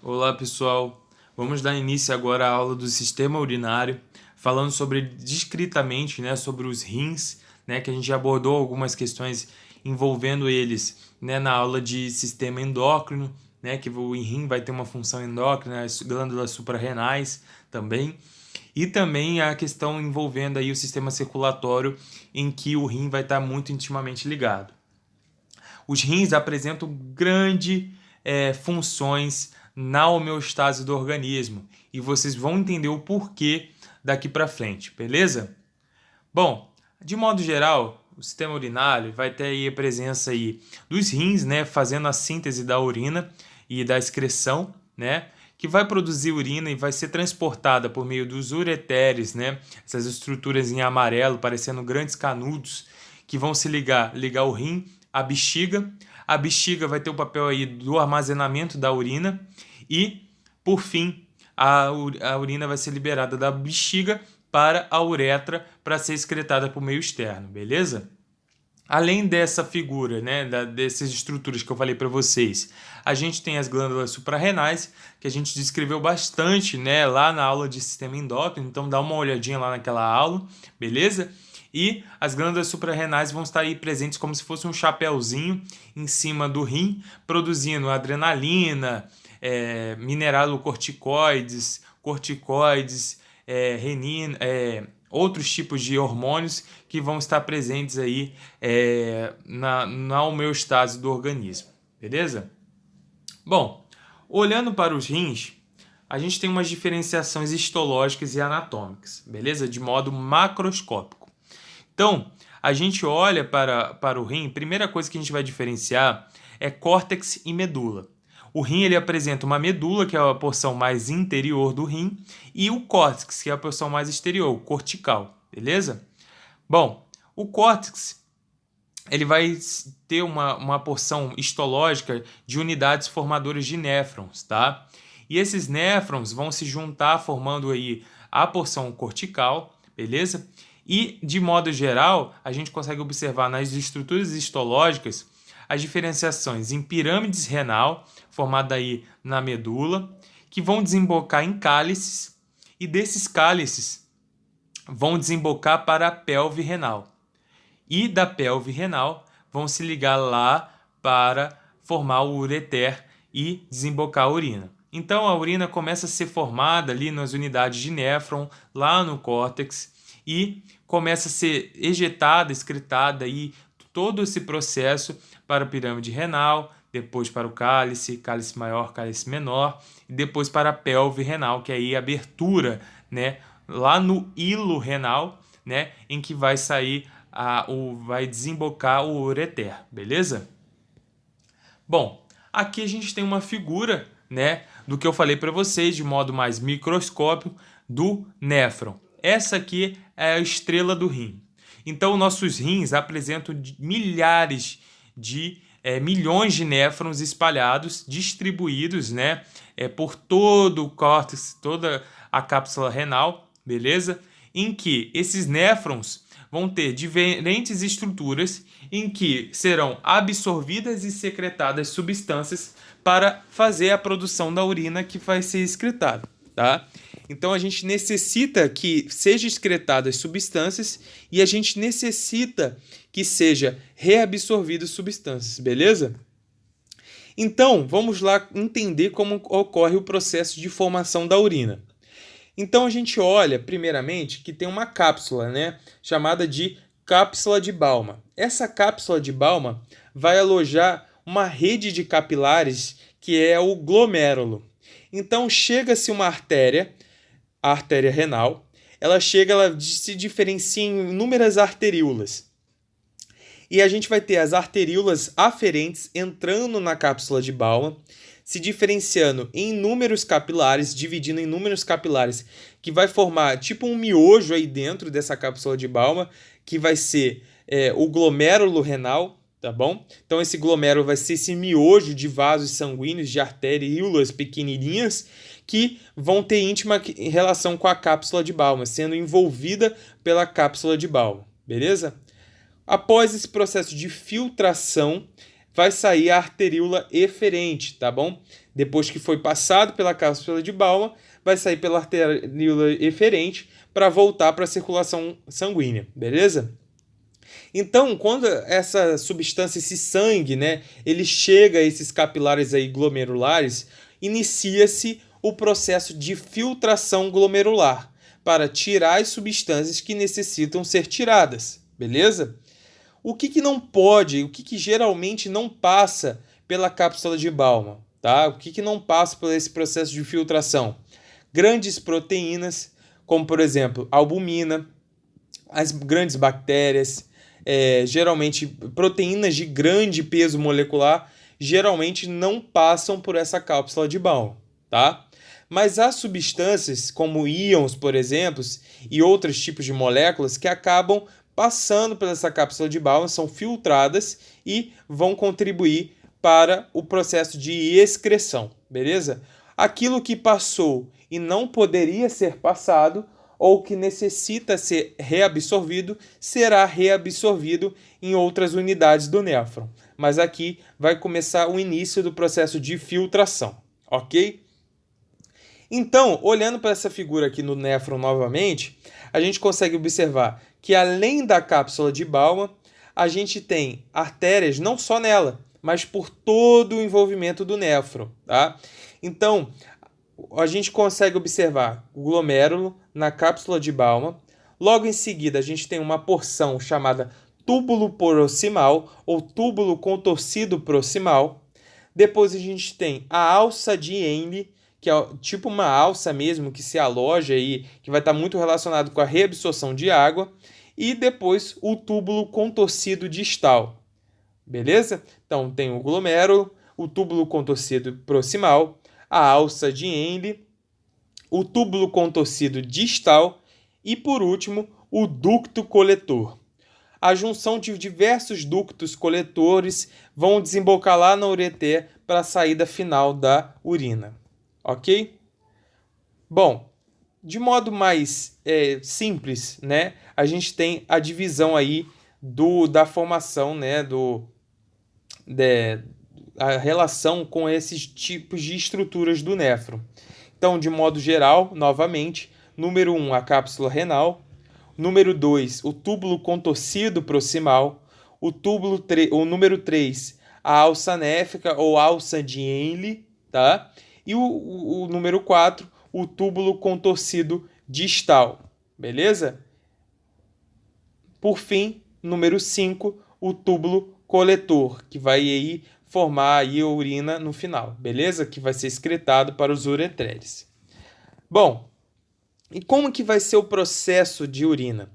Olá pessoal, vamos dar início agora à aula do sistema urinário, falando sobre descritamente, sobre os rins, que a gente já abordou algumas questões envolvendo eles, na aula de sistema endócrino, que o rim vai ter uma função endócrina, as glândulas suprarrenais também, e também a questão envolvendo aí o sistema circulatório, em que o rim vai estar muito intimamente ligado. Os rins apresentam grandes funções na homeostase do organismo e vocês vão entender o porquê daqui para frente, beleza? Bom, de modo geral, o sistema urinário vai ter aí a presença aí dos rins, fazendo a síntese da urina e da excreção, que vai produzir urina e vai ser transportada por meio dos ureteres, essas estruturas em amarelo, parecendo grandes canudos, que vão se ligar o rim à bexiga. A bexiga vai ter o papel aí do armazenamento da urina e, por fim, a urina vai ser liberada da bexiga para a uretra para ser excretada por meio externo, beleza? Além dessa figura, dessas estruturas que eu falei para vocês, a gente tem as glândulas suprarrenais, que a gente descreveu bastante, lá na aula de sistema endócrino, então dá uma olhadinha lá naquela aula, beleza? E as glândulas suprarrenais vão estar aí presentes como se fosse um chapéuzinho em cima do rim, produzindo adrenalina, mineralocorticoides, corticoides, renina, outros tipos de hormônios que vão estar presentes aí na homeostase do organismo, beleza? Bom, olhando para os rins, a gente tem umas diferenciações histológicas e anatômicas, beleza? De modo macroscópico. Então, a gente olha para o rim, a primeira coisa que a gente vai diferenciar é córtex e medula. O rim ele apresenta uma medula, que é a porção mais interior do rim, e o córtex, que é a porção mais exterior, o cortical, beleza? Bom, o córtex ele vai ter uma porção histológica de unidades formadoras de néfrons, tá? E esses néfrons vão se juntar formando aí a porção cortical, beleza? E, de modo geral, a gente consegue observar nas estruturas histológicas as diferenciações em pirâmides renal, formada aí na medula, que vão desembocar em cálices, e desses cálices vão desembocar para a pelve renal. E da pelve renal vão se ligar lá para formar o ureter e desembocar a urina. Então a urina começa a ser formada ali nas unidades de néfron, lá no córtex, e começa a ser ejetada, excretada aí todo esse processo para a pirâmide renal, depois para o cálice, cálice maior, cálice menor, e depois para a pelve renal, que é aí a abertura, lá no hilo renal, em que vai sair vai desembocar o ureter, beleza? Bom, aqui a gente tem uma figura, do que eu falei para vocês de modo mais microscópico do néfron. Essa aqui é a estrela do rim. Então, nossos rins apresentam milhares de milhões de néfrons espalhados, distribuídos, por todo o córtex, toda a cápsula renal, beleza? Em que esses néfrons vão ter diferentes estruturas em que serão absorvidas e secretadas substâncias para fazer a produção da urina que vai ser excretada, tá? Então a gente necessita que seja excretadas substâncias e a gente necessita que seja reabsorvidas substâncias, beleza? Então, vamos lá entender como ocorre o processo de formação da urina. Então a gente olha, primeiramente, que tem uma cápsula, chamada de cápsula de Bowman. Essa cápsula de Bowman vai alojar uma rede de capilares que é o glomérulo. Então chega-se uma artéria, a artéria renal, ela se diferencia em inúmeras arteríolas. E a gente vai ter as arteríolas aferentes entrando na cápsula de Bowman, se diferenciando em inúmeros capilares, dividindo em inúmeros capilares, que vai formar tipo um miojo aí dentro dessa cápsula de Bowman, que vai ser o glomérulo renal, tá bom? Então esse glomérulo vai ser esse miojo de vasos sanguíneos, de arteríolas pequenininhas, que vão ter íntima relação com a cápsula de Bowman, sendo envolvida pela cápsula de Bowman, beleza? Após esse processo de filtração, vai sair a arteríola eferente, tá bom? Depois que foi passado pela cápsula de Bowman, vai sair pela arteríola eferente para voltar para a circulação sanguínea, beleza? Então, quando essa substância, esse sangue, né, ele chega a esses capilares aí glomerulares, inicia-se o processo de filtração glomerular para tirar as substâncias que necessitam ser tiradas, beleza? O que não pode, o que geralmente não passa pela cápsula de Bowman, tá? O que não passa por esse processo de filtração? Grandes proteínas, como por exemplo, albumina, as grandes bactérias, geralmente proteínas de grande peso molecular, geralmente não passam por essa cápsula de Bowman, tá? Mas há substâncias como íons, por exemplo, e outros tipos de moléculas que acabam passando por essa cápsula de Bowman, são filtradas e vão contribuir para o processo de excreção, beleza? Aquilo que passou e não poderia ser passado ou que necessita ser reabsorvido, será reabsorvido em outras unidades do néfron. Mas aqui vai começar o início do processo de filtração, ok? Então, olhando para essa figura aqui no néfron novamente, a gente consegue observar que além da cápsula de Bowman, a gente tem artérias não só nela, mas por todo o envolvimento do néfron, tá? Então, a gente consegue observar o glomérulo na cápsula de Bowman. Logo em seguida, a gente tem uma porção chamada túbulo proximal ou túbulo contorcido proximal. Depois a gente tem a alça de Henle, que é tipo uma alça mesmo que se aloja aí, que vai estar muito relacionado com a reabsorção de água. E depois o túbulo contorcido distal. Beleza? Então tem o glomérulo, o túbulo contorcido proximal, a alça de Henle, o túbulo contorcido distal e, por último, o ducto coletor. A junção de diversos ductos coletores vão desembocar lá na ureter para a saída final da urina. Ok? Bom, de modo mais simples, né, a gente tem a divisão aí da formação, né, a relação com esses tipos de estruturas do néfron. Então, de modo geral, novamente, número 1, a cápsula renal, número 2, o túbulo contorcido proximal, o número 3, a alça néfica ou alça de Henle, tá? E o número 4, o túbulo contorcido distal, beleza? Por fim, número 5, o túbulo coletor, que vai aí formar aí a urina no final, beleza? Que vai ser excretado para os uretreres. Bom, e como que vai ser o processo de urina,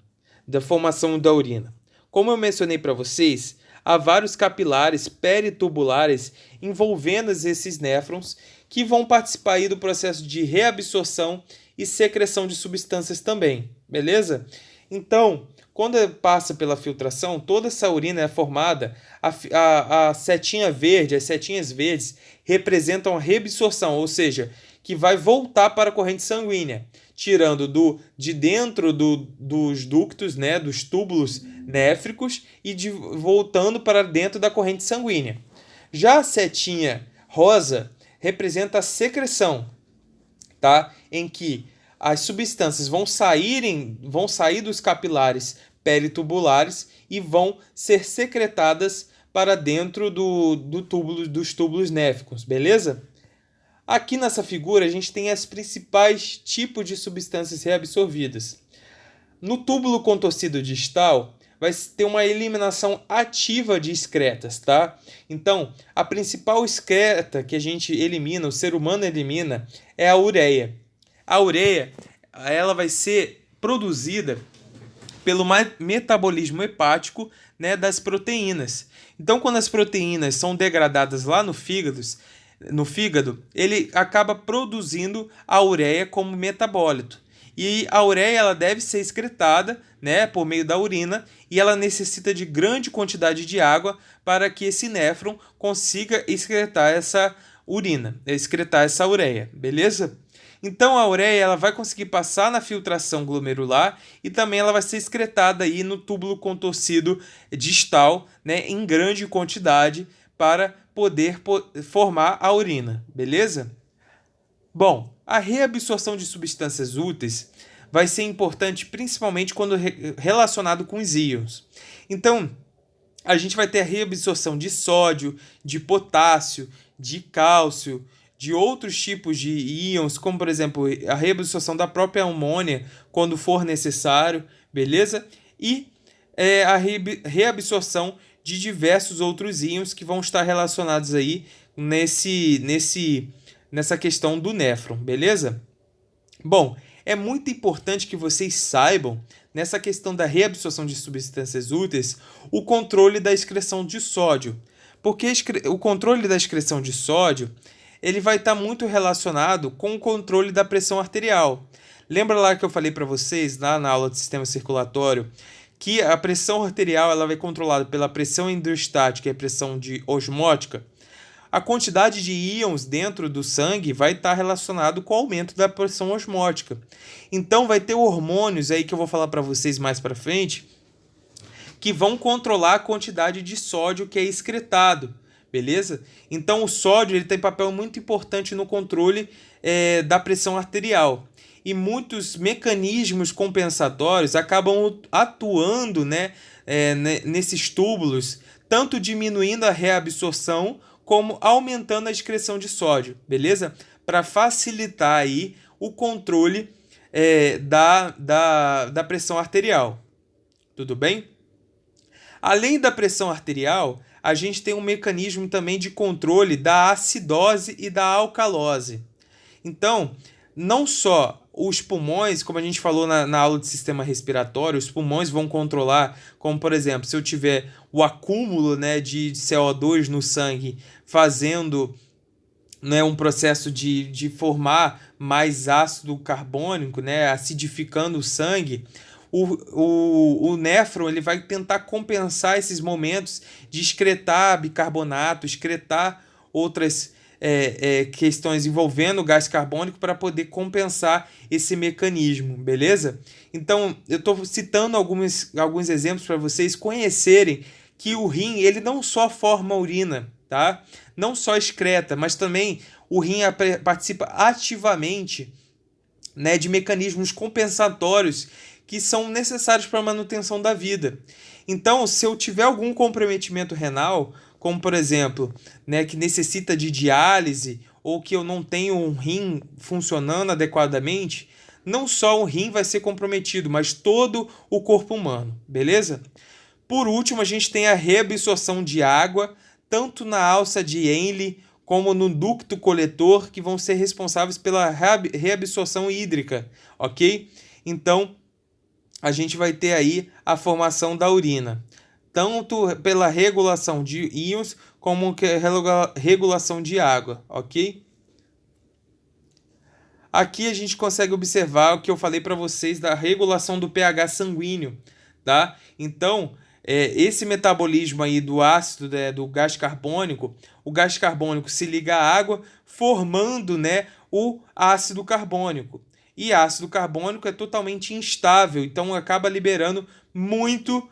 da formação da urina? Como eu mencionei para vocês, há vários capilares peritubulares envolvendo esses néfrons que vão participar aí do processo de reabsorção e secreção de substâncias também, beleza? Então, quando passa pela filtração, toda essa urina é formada, a setinha verde, as setinhas verdes representam a reabsorção, ou seja, que vai voltar para a corrente sanguínea, tirando de dentro dos ductos, né, dos túbulos néfricos e voltando para dentro da corrente sanguínea. Já a setinha rosa representa a secreção, tá? Em que as substâncias vão sair dos capilares peritubulares e vão ser secretadas para dentro dos túbulos néficos, beleza? Aqui nessa figura a gente tem os principais tipos de substâncias reabsorvidas. No túbulo contorcido distal vai ter uma eliminação ativa de excretas, tá? Então, a principal excreta que a gente elimina, o ser humano elimina, é a ureia. A ureia, ela vai ser produzida pelo metabolismo hepático, né, das proteínas. Então, quando as proteínas são degradadas lá no fígado, ele acaba produzindo a ureia como metabólito. E a ureia ela deve ser excretada, né, por meio da urina, e ela necessita de grande quantidade de água para que esse néfron consiga excretar essa ureia, beleza? Então a ureia ela vai conseguir passar na filtração glomerular e também ela vai ser excretada aí no túbulo contorcido distal, né, em grande quantidade para poder formar a urina, beleza? Bom, a reabsorção de substâncias úteis vai ser importante principalmente quando relacionado com os íons. Então, a gente vai ter a reabsorção de sódio, de potássio, de cálcio, de outros tipos de íons, como por exemplo a reabsorção da própria amônia quando for necessário, beleza? E a reabsorção de diversos outros íons que vão estar relacionados aí nessa questão do néfron, beleza? Bom, é muito importante que vocês saibam, nessa questão da reabsorção de substâncias úteis, o controle da excreção de sódio. Porque o controle da excreção de sódio ele vai estar muito relacionado com o controle da pressão arterial. Lembra lá que eu falei para vocês, lá na aula de sistema circulatório, que a pressão arterial ela vai controlada pela pressão hidrostática e a pressão osmótica? A quantidade de íons dentro do sangue vai estar relacionado com o aumento da pressão osmótica. Então vai ter hormônios aí que eu vou falar para vocês mais para frente que vão controlar a quantidade de sódio que é excretado, beleza? Então o sódio ele tem papel muito importante no controle da pressão arterial. E muitos mecanismos compensatórios acabam atuando nesses túbulos, tanto diminuindo a reabsorção como aumentando a excreção de sódio, beleza? Para facilitar aí o controle da pressão arterial. Tudo bem? Além da pressão arterial, a gente tem um mecanismo também de controle da acidose e da alcalose. Então, não só os pulmões, como a gente falou na aula de sistema respiratório, os pulmões vão controlar, como por exemplo, se eu tiver o acúmulo de CO2 no sangue fazendo um processo de formar mais ácido carbônico, acidificando o sangue, o néfron ele vai tentar compensar esses momentos de excretar bicarbonato, excretar outras questões envolvendo o gás carbônico para poder compensar esse mecanismo, beleza? Então, eu estou citando alguns exemplos para vocês conhecerem que o rim ele não só forma urina, tá? Não só excreta, mas também o rim participa ativamente de mecanismos compensatórios que são necessários para a manutenção da vida. Então, se eu tiver algum comprometimento renal, como por exemplo, que necessita de diálise ou que eu não tenho um rim funcionando adequadamente, não só o rim vai ser comprometido, mas todo o corpo humano, beleza? Por último, a gente tem a reabsorção de água, tanto na alça de Henle como no ducto coletor, que vão ser responsáveis pela reabsorção hídrica, ok? Então, a gente vai ter aí a formação da urina, tanto pela regulação de íons como regulação de água, ok? Aqui a gente consegue observar o que eu falei para vocês da regulação do pH sanguíneo, tá? Então, esse metabolismo aí do ácido, do gás carbônico, o gás carbônico se liga à água, formando o ácido carbônico. E ácido carbônico é totalmente instável, então acaba liberando muito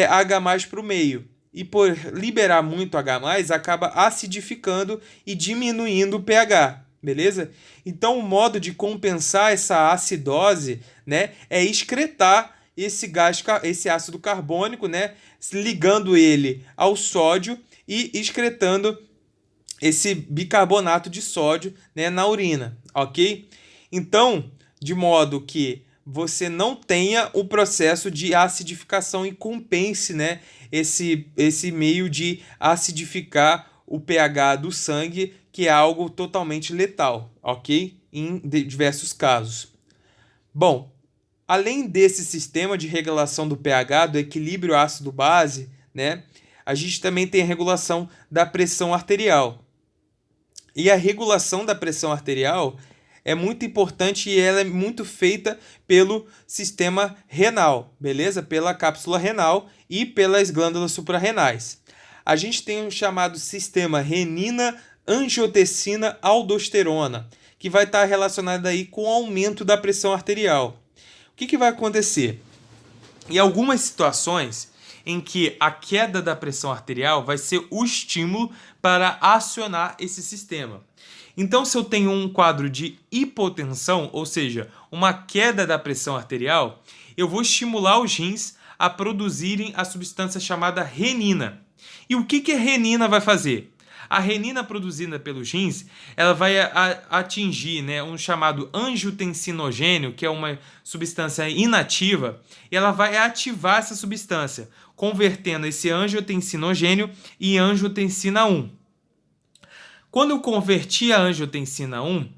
H+ para o meio. E por liberar muito H+, acaba acidificando e diminuindo o pH, beleza? Então o modo de compensar essa acidose é excretar esse ácido carbônico, ligando ele ao sódio e excretando esse bicarbonato de sódio na urina, ok? Então, de modo que você não tenha o processo de acidificação e compense esse meio de acidificar o pH do sangue, que é algo totalmente letal, ok? Em diversos casos. Bom, além desse sistema de regulação do pH, do equilíbrio ácido-base, a gente também tem a regulação da pressão arterial. E a regulação da pressão arterial é muito importante e ela é muito feita pelo sistema renal, beleza? Pela cápsula renal e pelas glândulas suprarrenais. A gente tem um chamado sistema renina-angiotensina-aldosterona, que vai estar relacionado aí com o aumento da pressão arterial. O que vai acontecer? Em algumas situações, em que a queda da pressão arterial vai ser o estímulo para acionar esse sistema. Então, se eu tenho um quadro de hipotensão, ou seja, uma queda da pressão arterial, eu vou estimular os rins a produzirem a substância chamada renina. E o que a renina vai fazer? A renina produzida pelos rins, ela vai atingir, né, um chamado angiotensinogênio, que é uma substância inativa, e ela vai ativar essa substância, convertendo esse angiotensinogênio em angiotensina 1. Quando eu convertir a angiotensina 1,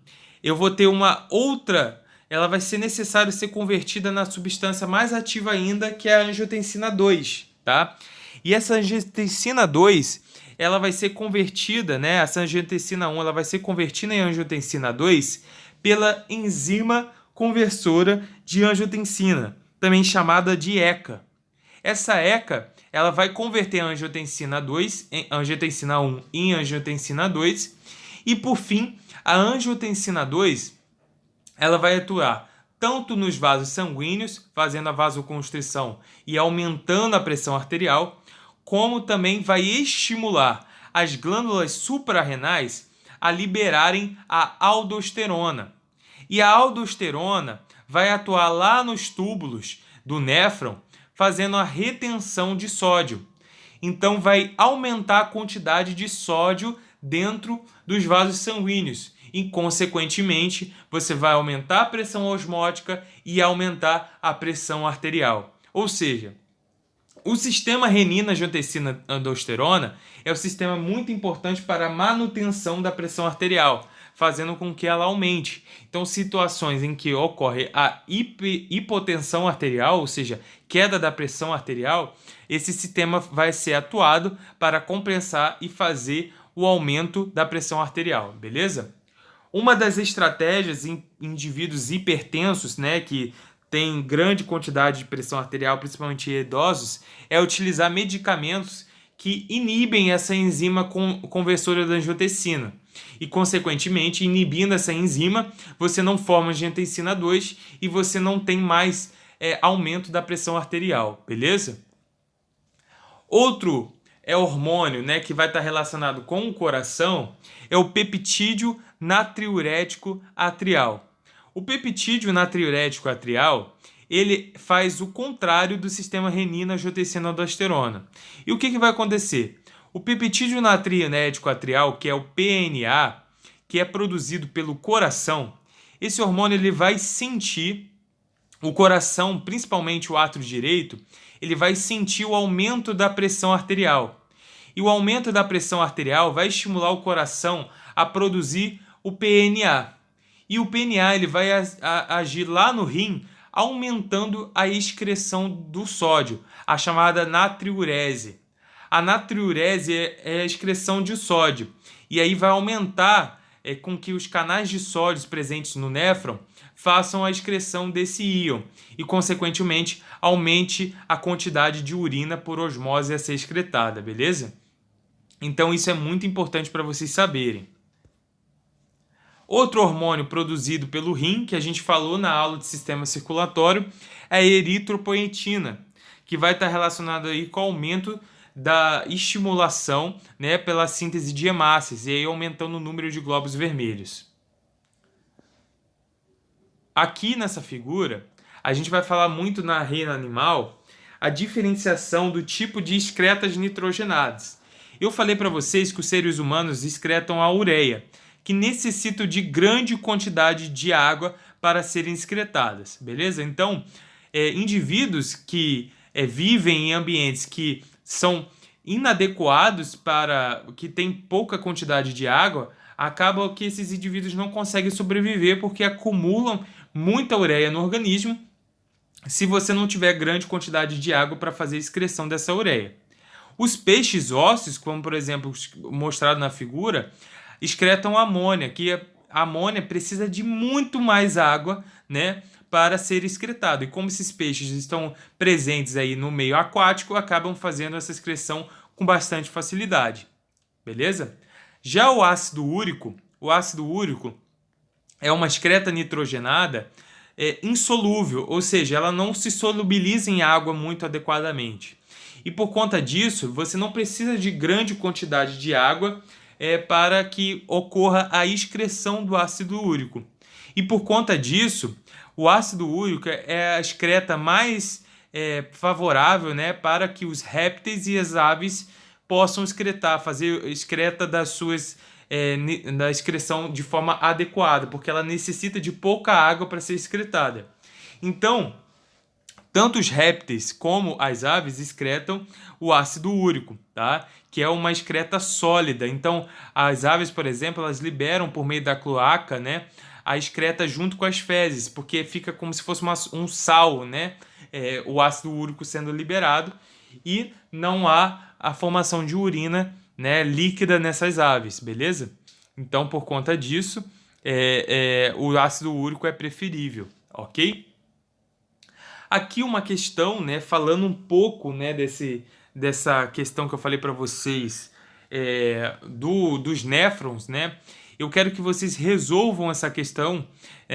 eu vou ter uma outra, ela vai ser necessário ser convertida na substância mais ativa ainda, que é a angiotensina 2, tá? E essa angiotensina 2, ela vai ser convertida, né? Essa angiotensina 1, ela vai ser convertida em angiotensina 2 pela enzima conversora de angiotensina, também chamada de ECA. Essa ECA, ela vai converter a angiotensina 2 em angiotensina 1 em angiotensina 2 e, por fim, a angiotensina 2, ela vai atuar tanto nos vasos sanguíneos, fazendo a vasoconstrição e aumentando a pressão arterial, como também vai estimular as glândulas suprarrenais a liberarem a aldosterona. E a aldosterona vai atuar lá nos túbulos do néfron, fazendo a retenção de sódio. Então, vai aumentar a quantidade de sódio dentro dos vasos sanguíneos. E, consequentemente, você vai aumentar a pressão osmótica e aumentar a pressão arterial. Ou seja, o sistema renina-angiotensina-aldosterona é um sistema muito importante para a manutenção da pressão arterial, fazendo com que ela aumente. Então, situações em que ocorre a hipotensão arterial, ou seja, queda da pressão arterial, esse sistema vai ser atuado para compensar e fazer o aumento da pressão arterial, beleza? Uma das estratégias em indivíduos hipertensos, né, que tem grande quantidade de pressão arterial, principalmente em idosos, é utilizar medicamentos que inibem essa enzima conversora da angiotensina. E, consequentemente, inibindo essa enzima, você não forma angiotensina 2 e você não tem mais aumento da pressão arterial, beleza? Outro hormônio, né, que vai estar relacionado com o coração é o peptídeo natriurético atrial. O peptídeo natriurético atrial, ele faz o contrário do sistema renina-angiotensina-aldosterona. E o que vai acontecer? O peptídeo natriurético atrial, que é o PNA, que é produzido pelo coração, esse hormônio ele vai sentir o coração, principalmente o átrio direito, ele vai sentir o aumento da pressão arterial. E o aumento da pressão arterial vai estimular o coração a produzir o PNA. E o PNA ele vai agir lá no rim, aumentando a excreção do sódio, a chamada natriurese. A natriurese é a excreção de sódio. E aí vai aumentar com que os canais de sódio presentes no néfron façam a excreção desse íon e, consequentemente, aumente a quantidade de urina por osmose a ser excretada, beleza? Então isso é muito importante para vocês saberem. Outro hormônio produzido pelo rim, que a gente falou na aula de sistema circulatório, é a eritropoetina, que vai estar relacionado aí com o aumento da estimulação, né, pela síntese de hemácias, e aí aumentando o número de glóbulos vermelhos. Aqui nessa figura, a gente vai falar muito na reina animal a diferenciação do tipo de excretas nitrogenadas. Eu falei para vocês que os seres humanos excretam a ureia, que necessitam de grande quantidade de água para serem excretadas, beleza? Então, indivíduos que vivem em ambientes que são inadequados que têm pouca quantidade de água, acaba que esses indivíduos não conseguem sobreviver porque acumulam muita ureia no organismo se você não tiver grande quantidade de água para fazer a excreção dessa ureia. Os peixes ósseos, como por exemplo mostrado na figura, excretam amônia, que a amônia precisa de muito mais água, né, para ser excretado. E como esses peixes estão presentes aí no meio aquático, acabam fazendo essa excreção com bastante facilidade. Beleza? Já o ácido úrico é uma excreta nitrogenada insolúvel, ou seja, ela não se solubiliza em água muito adequadamente. E por conta disso, você não precisa de grande quantidade de água para que ocorra a excreção do ácido úrico. E por conta disso, o ácido úrico é a excreta mais favorável, né, para que os répteis e as aves possam fazer excreta da excreção de forma adequada, porque ela necessita de pouca água para ser excretada. Então, tanto os répteis como as aves excretam o ácido úrico, tá? Que é uma excreta sólida. Então, as aves, por exemplo, elas liberam por meio da cloaca, né, a excreta junto com as fezes, porque fica como se fosse um sal, né? O ácido úrico sendo liberado e não há a formação de urina, né, líquida nessas aves, beleza? Então, por conta disso, o ácido úrico é preferível, ok? Aqui uma questão, né, falando um pouco, né, dessa questão que eu falei para vocês dos néfrons, né? Eu quero que vocês resolvam essa questão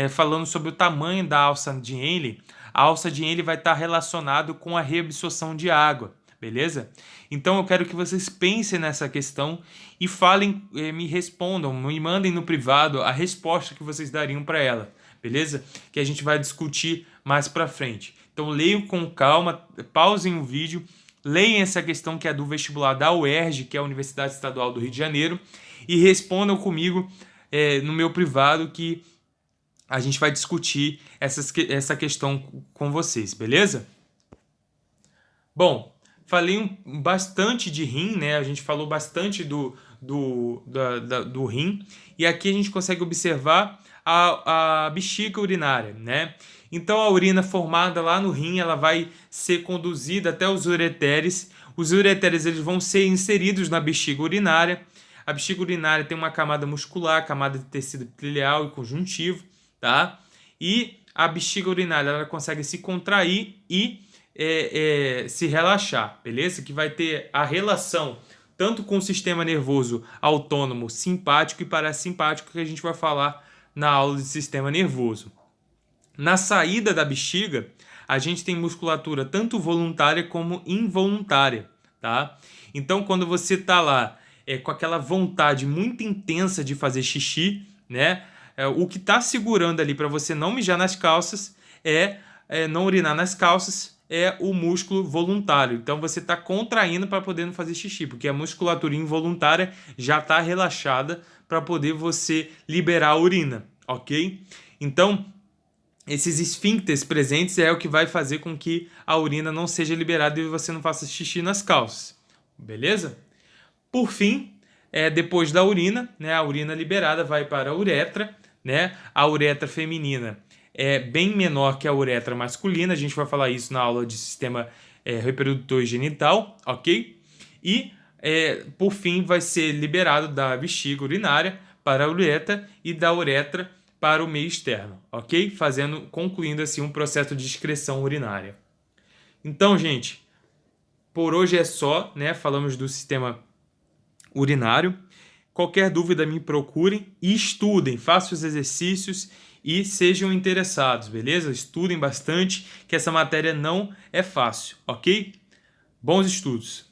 falando sobre o tamanho da alça de Henle. A alça de Henle vai estar relacionado com a reabsorção de água, beleza? Então eu quero que vocês pensem nessa questão e falem, me respondam, me mandem no privado a resposta que vocês dariam para ela, beleza? Que a gente vai discutir mais para frente. Então leiam com calma, pausem o vídeo, leiam essa questão que é do vestibular da UERJ, que é a Universidade Estadual do Rio de Janeiro, e respondam comigo no meu privado que a gente vai discutir essa questão com vocês, beleza? Bom, falei bastante de rim, né? A gente falou bastante do rim, e aqui a gente consegue observar a bexiga urinária, né? Então a urina formada lá no rim, ela vai ser conduzida até os ureteres. Os ureteres eles vão ser inseridos na bexiga urinária. A bexiga urinária tem uma camada muscular, camada de tecido epitelial e conjuntivo, tá? E a bexiga urinária ela consegue se contrair e se relaxar, beleza? Que vai ter a relação tanto com o sistema nervoso autônomo, simpático e parasimpático, que a gente vai falar na aula de sistema nervoso. Na saída da bexiga, a gente tem musculatura tanto voluntária como involuntária, tá? Então, quando você tá lá com aquela vontade muito intensa de fazer xixi, né? O que tá segurando ali para você não mijar nas calças não urinar nas calças, é o músculo voluntário. Então você está contraindo para poder não fazer xixi, porque a musculatura involuntária já está relaxada para poder você liberar a urina, ok? Então, esses esfíncteres presentes é o que vai fazer com que a urina não seja liberada e você não faça xixi nas calças, beleza? Por fim, depois da urina, né, a urina liberada vai para a uretra, né? A uretra feminina é bem menor que a uretra masculina, a gente vai falar isso na aula de sistema reprodutor e genital, ok? E, por fim, vai ser liberado da bexiga urinária para a uretra e da uretra para o meio externo, ok? Concluindo assim um processo de excreção urinária. Então, gente, por hoje é só, né? Falamos do sistema urinário. Qualquer dúvida me procurem e estudem, façam os exercícios e sejam interessados, beleza? Estudem bastante, que essa matéria não é fácil, ok? Bons estudos!